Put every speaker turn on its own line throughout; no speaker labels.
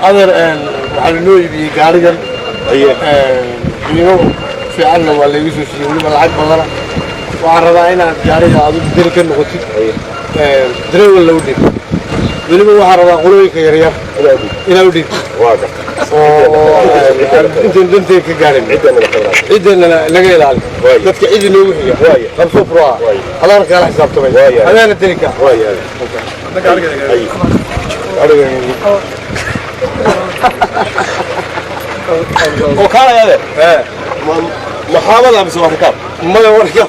هذا على بيقارن اليوم في عنا ولا يسوي شيء ولا العقب مرة وعرضنا جاري هذا بدرك النقطة درو ولا ودي بلما وعرضنا قلوي كيريا إلى ودي
واقع
أنت كجارين عدنا لقي العلم تذكر عدنا وهي خمسة فروع الله رك على حساب طبيعي أنا الدركة
وكان هذا محاولة بس وركاب
ما هو ركاب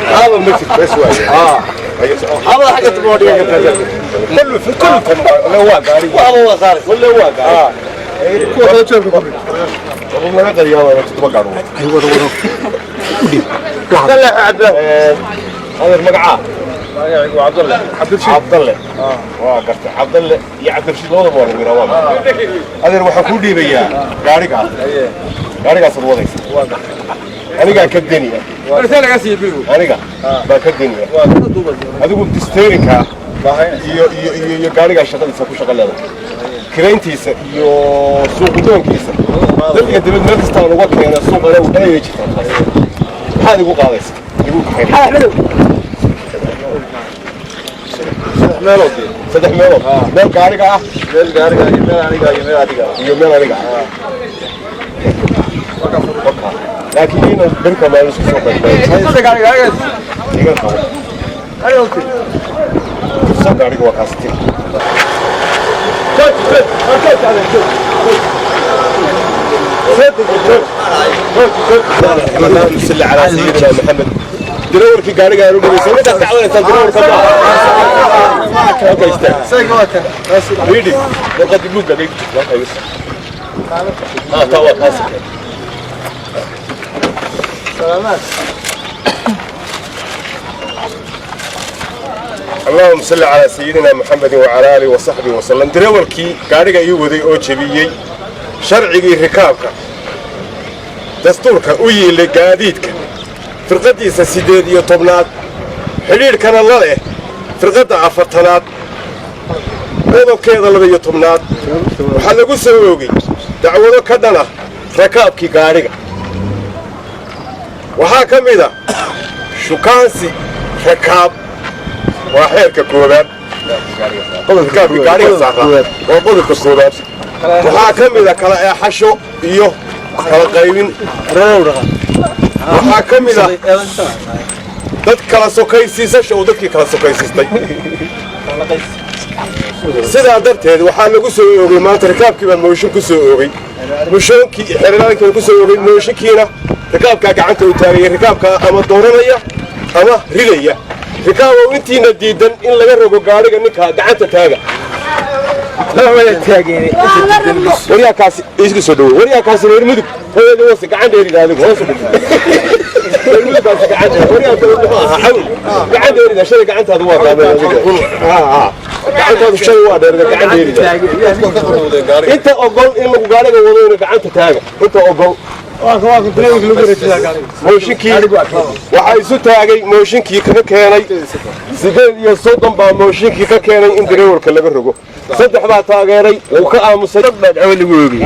هذا مثل بس هذا حاجة تبودي
كله في كل الواقع
هذا صار
كل الواقع
هذا شو بقول
والله ما قدر يلا تتوقع
أيوة
لا هذا المقعة عبد الله عبد الله واقف عبد الله يعبر شيء لونه مور من رواه هذا روح كودي بيا غارقة صدوق أنا قاعد كدني
رسالة قاسية بيو
أنا قاعد كدني هذا هو تستيركها يو غارقة شغال سكوا شغال هذا كرينتيس يو سوق دون كيسة ذلك أنت بدنا تستعمل وقت يعني السوق له ولا يجي هذا هو قاعد يقول خير ملودي صدق ملود مل كاريكا مل كاريكا يمل أنيكا لكن هنا بركة ما نسوي صوب
صدق كاريكا
يقول خلاص
أنا قلت
صدق كاريكا وكاستي اللهم صل على سيدنا محمد دلور في قاري قالوا لي سوي تعاون دلور كذا اوكي استنى ويدي وقد يقول لك توا اسف
سلامات
اللهم صل على سيدنا محمد وعلى اله وصحبه وسلم دلوركي قاريga ii waday oo jabiyay sharcigii rikaabka dastuurka u yeelay gaadiidka firqadiisa 18aad xiriirkana la leh firqada 4aad qodobkeeda 12aad waxa lagu soo oogay dacwado ka dhana rakaabkii gaariga waxa kamid ah shukaansi rakaab waa xeerka koobaad qodobka gaariga saarnaa waa qodobka koobaad waxa kamid ah kala eexasho iyo kala qaybin waxaa ka mid ah dad kala sokaysiisasha oo dadkii kala sokaysistay sidaa darteed waxaa lagu soo oogay maanta rikaabkii baa mooshin ku soo oogay mooshinkii xeerarkii ku soo oogay mooshinkiina rikaabka gacanta u taagay rikaabka ama dooranaya ama ridaya rikaabo intiina diidan in laga rogo gaariga ninka gacanta taaga وريا كاس إيش كسودو وريا كاس المدب هذا هو سكعان ديري هذا هو المدب سكعان وريا حول قاعد ديري شيء قاعد هذا واقع قاعد هذا الشيء واقع قاعد ديري أنت أقول إنه قارئ وضعنا قاعد تتاجر أنت أقول موشنكي وحيسو تاغي موشنكي ككeenay sideen iyo soddon baa موشنكي ka keenay in dareewalka laga rogo saddex baa taageeray uu ka aamusay dad awal lagu oogay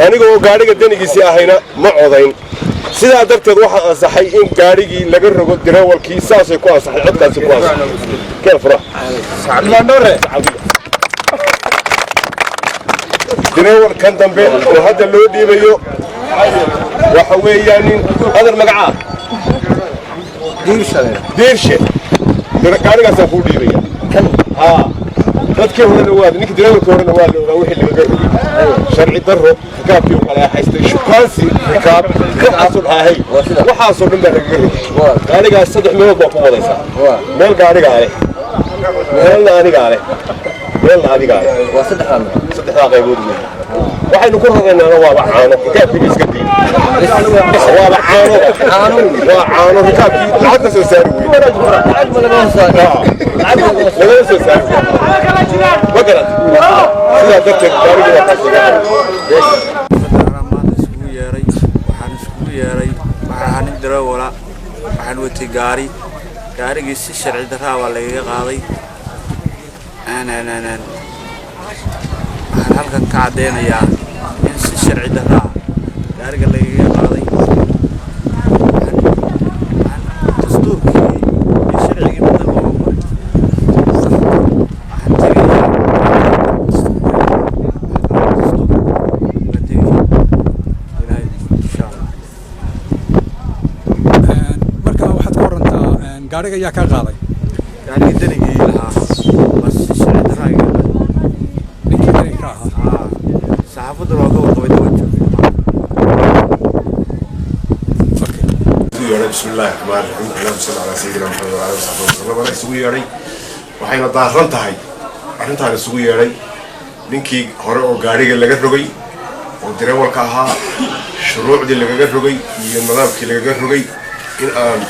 aniga oo gaariga danigiisi ahayna ma codayn sidaa darteed waxa ansaxay in gaarigii laga rogo dareewalkii saasay ku ansaxay codkaasi ku ansaxay keen fura sacadman dore dareewalkan dambe oo hadda loo dhiibayo waxa weeyaan هذا المقعة ديرشة gaarigaas ku dhiibaya dadkii hore lawaad ninka dareewalka hore lawaad wixii laga rogay sharci darro rikaabkii kala haystay shukaansi rikaab waxaasoo ahay waxaasoo dhan baa laga rogay gaarigaas saddex meelood baa ku wadaysaa meel gaariga leh meelna aniga leh meelna adiga leh waa saddexda qaybood waxaynu ku rogaynaana waa caano rikaabkii iska diin waa caano rikaabkii lacagta soo saari وقرأت سيدا دكتور داري waxaan darawala waxaan watay gaarigii si sharci darro ah laga qaaday
halkan ka cadeynayaa in si sharci darro ah gaariga lagaga qaaday dastuurkii iyo sharcigii badan oo
marka waxaad ka warantaa gaariga ayaa kaa qaaday
gaariga danigii lahaa bas si sharci darro ah
ninkii daniga ka ahaa
saxaafadda looga warqabay daba joogay
بسم الله الرحمن الرحيم اللهم صل على سيدنا محمد وعلى اله وصحبه وسلم انا isugu yeeray waxayna daaran tahay arintaan isugu yeeray ninkii hore oo gaariga laga rogay oo dareewalka ahaa shuruucdii laga rogay iyo nidaamkii laga rogay in aan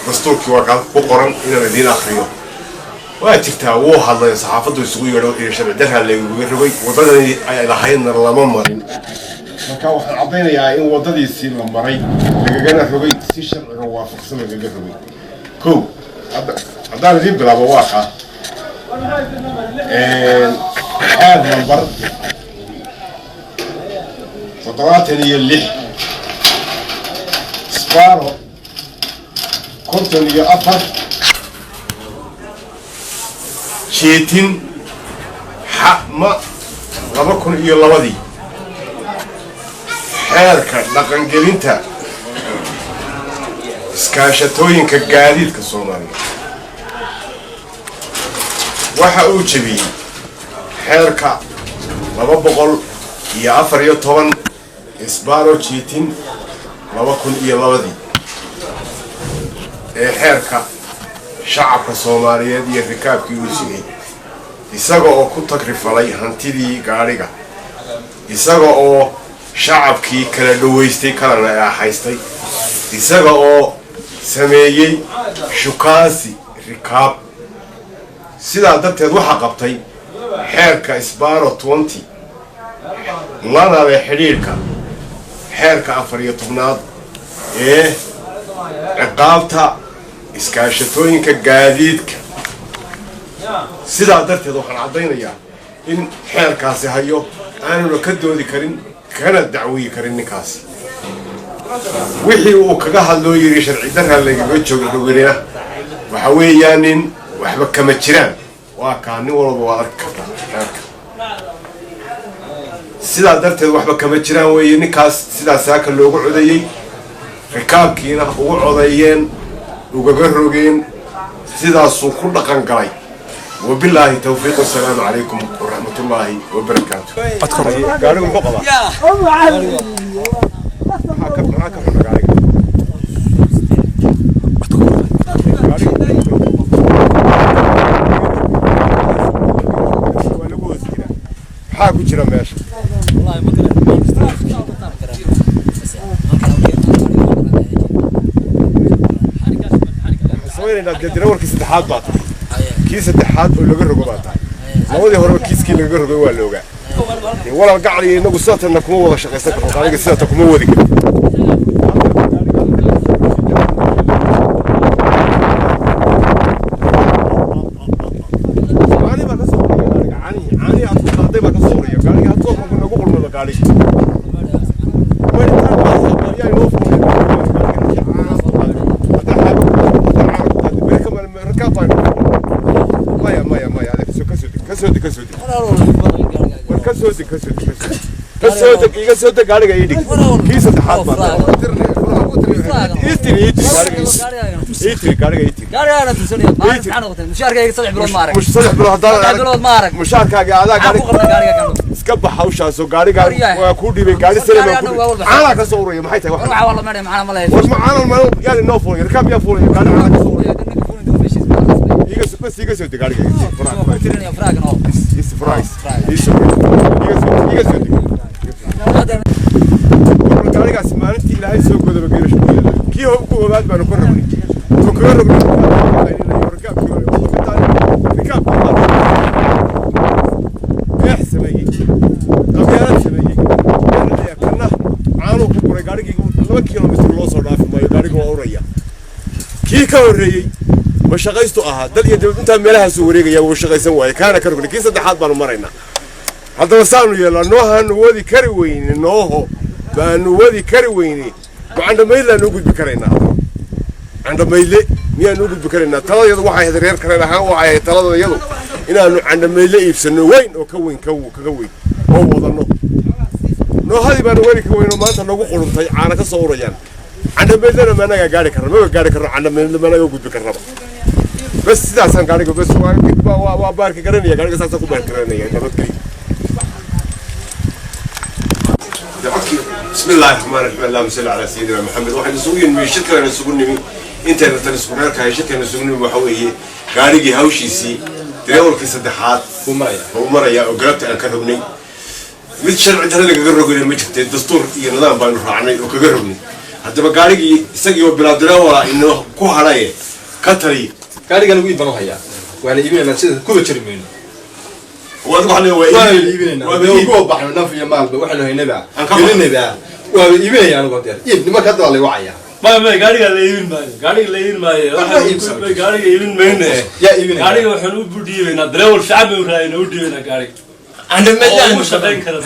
dastuurkii warqad ku qoran inaan idin akhriyo waa jirtaa wuu hadlay saxaafaddu isugu yeeray wixii sharci darra laga rogay wadadii ay lahaydna lama marin marka waxaan cadeynayaa in wadadiisii la maray lagagana rogay si sharciga waafaqsan lagaga rogay kow haddaan idiin bilaabo waa kaa aad nambar 76 sbaro 54 jeetin xama 2002 xeerka dhaqangelinta iskaashatooyinka gaadiidka Soomaaliya waxa uu jabiyay xeerka 214 isbaaro jeetin 2002 ee xeerka shacabka Soomaaliyeed iyo rikaabkii uu sigay isaga oo ku tagrifalay hantidii gaariga isaga oo shacabkii kala dhaweystay kalana haystay isaga oo sameeyay shukaasi rikaab sidaa darteed waxa qabtay xeerka isbaaro 20 lana leh xiriirka xeerka 14aad ee ciqaabta iskaashatooyinka gaadiidka sidaa darteed waxaan cadeynayaa in xeerkaasi hayo aanuna ka doodi karin kana dacwii karin ninkaasi wixii uu kaga hadloo yiri sharci darra lagaga joogay waxa weeyaan in waxba kama jiraan waa kaan walba waa arki kartaa sidaa darteed waxba kama jiraan weeye ninkaas sidaas saaka loogu codayay rikaabkiina ugu codeeyeen ugaga rogeen sidaasuu ku dhaqan galay وبالله توفيق السلام عليكم ورحمة الله وبركاته. قالوا المقبة. معك حنا قاري. حاكو جرا ماشي. والله ما قدرت. سوينا الدرور كيس اتحاد باطل. كيس اتحاد oo laga rogo baatay labadii hore kiiskii laga rogo waa looga wala gacali inagu saatana kuma wada shaqeysan karo qaaliga sidaata kuma wadi karo qaali ba ka soo qaaliga caani aad ku qaaday ba ka soo riyo qaaliga aad soo nagu qulmada qaaliga كسودك قارق ايدك كيس اتحاد ما يستري قارق ايدك
انا تسوني مشاركه صدح بلود مارك
مش صدح بلود
مارك
مشاركه قاعده قارق اسكب حوشا سو قارق waa ku dhibay gaari sare ana ka soo uriyay maxay tahay
waxa wala maray macana ma leeyahay
macana ma yaali noo fuulay rakaab yaa fuulay gaari ana ka soo uriyay iga soo gaariga is fries gaarigaas maalintii ilaahay soo godoba geelasho kii hoob ku ogaad baan ku rabnay oo kaga rabnay rakaabkii sameeyey qabyaalad sameeyey kana caano ku guray gaarigii 2 kilomitir loo soo dhaafay maayo gaariga waa uraya kii ka horeeyay ma shaqaysto ahaa dad iyo dad inta meelaha soo wareegaya oo shaqaysan waay kaana ka rogay kii saddexaad baan maraynaa هذا وسانو يلا نوها نودي كري ويني نوهو بنودي كري ويني وعند ميلا نوجد بكرينا عند ميلا ميا نوجد بكرينا ترى يضو واحد هذرير كرينا ها واحد ترى يضو إن عند ميلا يفسنو وين وكوين كوين هو وضنو نو هذه بنودي كوين وما أنت نوجو قرن طي أنا كصورة يعني عند ميلا ما أنا قاعد كرر ما قاعد كرر عند ميلا ما أنا نوجد بكرر بس ده أصلا قاعد بس وبارك كرني قاعد أساسا كبار كرني يعني بسم الله الرحمن الرحيم اللهم صل على سيدنا محمد waxaan isugu yimid shirkan isugu nimi inta isugu reerka shirkan isugu nimi waxa weeye gaarigi hawshiisi dareewalkii saddexaad uu maraya oo galabta aan ka rabnay mid sharci darada kaga rognay ma jirtay dastuur iyo nidaam baan raacnay oo kaga rognay hadaba gaarigi isagii oo bilaad dareewala inoo ku haraye ka tali
gaariga lagu iibano haya waa la iibinayna sida kuwa jirmeen
وأنا
وإيبنا وهو بحر نفي مال وإحنا هنا بقى وإيبنا يعني قدر إيب ما كذا اللي وعيا
ما قاري اللي يبين قاري اللي يبين ما قاري يبين منه
يا إيبنا
قاري وحنو بدي بينا درو الشعب وراينا ودي بينا قاري
عند ميلان
مش هبين كذا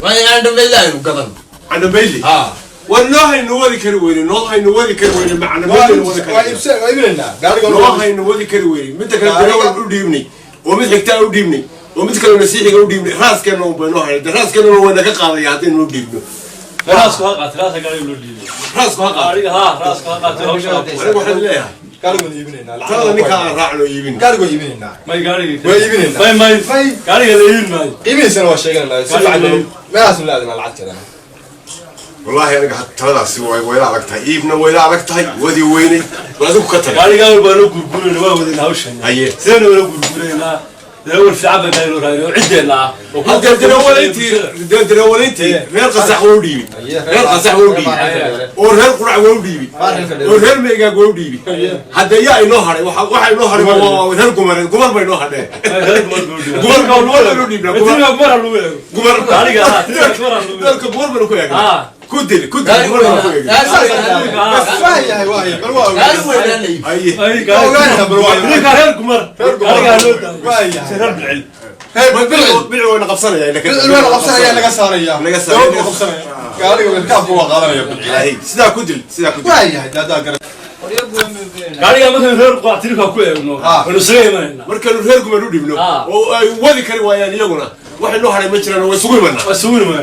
ما عند ميلان وقبل
عند ميلي والله نودي كرويني والله نودي كرويني معنا
وإيبنا
والله نودي كرويني متى كان درو وديبني ومثل كتاب وديبني ومثل كانوا نسيحي وديبني راس كانوا بنوها راس كانوا وين كقاضي يعطين وديبني
راس قاعد قاري وديبني
راس قاعد
راس قاعد
أنا واحد ليه
قالوا إيبنا
ترى نكا راعنا يبين
قالوا إيبنا
ما قاري
وإيبنا
ما قاري اللي يبين ما
إيبنا سنة وشيء ما أصل لازم العد كذا
والله أنا قاعد ترى سوى ويلا على كتاي يبنا ويلا على كتاي ودي ويني ولازم كتاي
قاري قالوا بنو كل ما ودي نهوش
هي
زين ولا كل درو الشعب قالوا راينا عدنا
هذا درو انتي غير قصح وديبي غير قصح وديبي ورهل قرع وديبي ورهل ميغا وديبي هذا يا انو هري waxa inoo haray wadhan gumar bay inoo hadheen gumar ka wala وديبنا gumar aniga dalka gumar baan ku eegay كودي بالعون قبصنا يعني
بالعون قبصنا يعني لقصارية قالوا بالكاب هو قالوا بالعين
سدا كودي
واي هذا
قاري مثلا غير قاعتين كوي انه ونسليمان
marka reer gumar u dhibno oo ay wadi kari waayaan iyaguna waxa loo haray ma jiraan way sugu imanaa
وسوي ما